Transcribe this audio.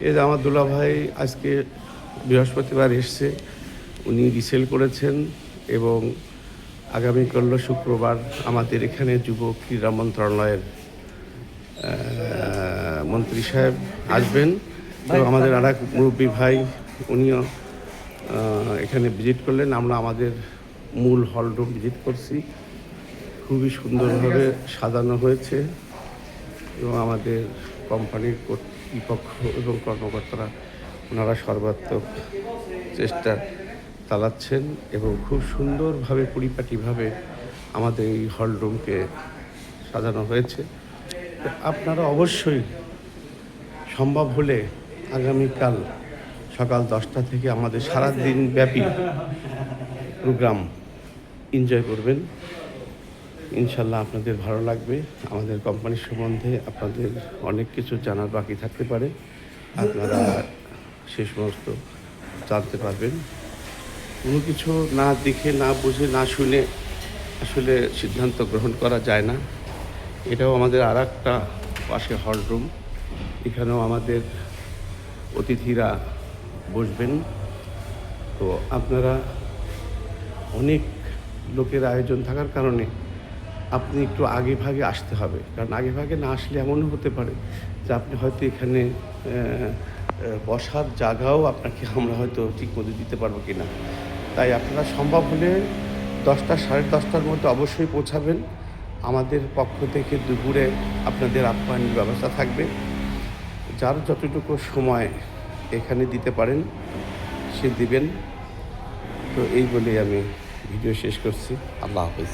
এই যে আমার দুলা ভাই আজকে বৃহস্পতিবার এসছে, উনি রিসেল করেছেন এবং আগামীকাল শুক্রবার আমাদের এখানে যুব ক্রীড়া মন্ত্রণালয়ের মন্ত্রী সাহেব আসবেন। তো আমাদের আর এক মুরব্বী ভাই উনিও এখানে ভিজিট করলেন। আমরা আমাদের মূল হলরুম ভিজিট করছি, খুবই সুন্দরভাবে সাজানো হয়েছে এবং আমাদের কোম্পানির কর্তৃপক্ষ এবং কর্মকর্তারা ওনারা সর্বাত্মক চেষ্টা চালাচ্ছেন এবং খুব সুন্দরভাবে পরিপাটিভাবে আমাদের এই হলরুমকে সাজানো হয়েছে। আপনারা অবশ্যই সম্ভব হলে আগামীকাল সকাল 10টা থেকে আমাদের সারাদিন ব্যাপী প্রোগ্রাম এনজয় করবেন। ইনশাল্লাহ আপনাদের ভালো লাগবে। আমাদের কোম্পানির সম্বন্ধে আপনাদের অনেক কিছু জানার বাকি থাকতে পারে, আপনারা সে সমস্ত জানতে পারবেন। কোনো কিছু না দেখে, না বুঝে, না শুনে আসলে সিদ্ধান্ত গ্রহণ করা যায় না। এটাও আমাদের আর একটা পাশে হলরুম, এখানেও আমাদের অতিথিরা বসবেন। তো আপনারা অনেক লোকের আয়োজন থাকার কারণে আপনি একটু আগে ভাগে আসতে হবে, কারণ আগে ভাগে না আসলে এমনও হতে পারে যে আপনি হয়তো এখানে বসার জায়গাও আপনাকে আমরা হয়তো ঠিকমতো দিতে পারবো কি না। তাই আপনারা সম্ভব হলে 10টা, 10:30টার মধ্যে অবশ্যই পৌঁছাবেন। আমাদের পক্ষ থেকে দুপুরে আপনাদের আপ্যায়নের ব্যবস্থা থাকবে। যার যতটুকু সময় এখানে দিতে পারেন সে দিবেন। তো এই বলেই আমি ভিডিও শেষ করছি। আল্লাহ হাফেজ।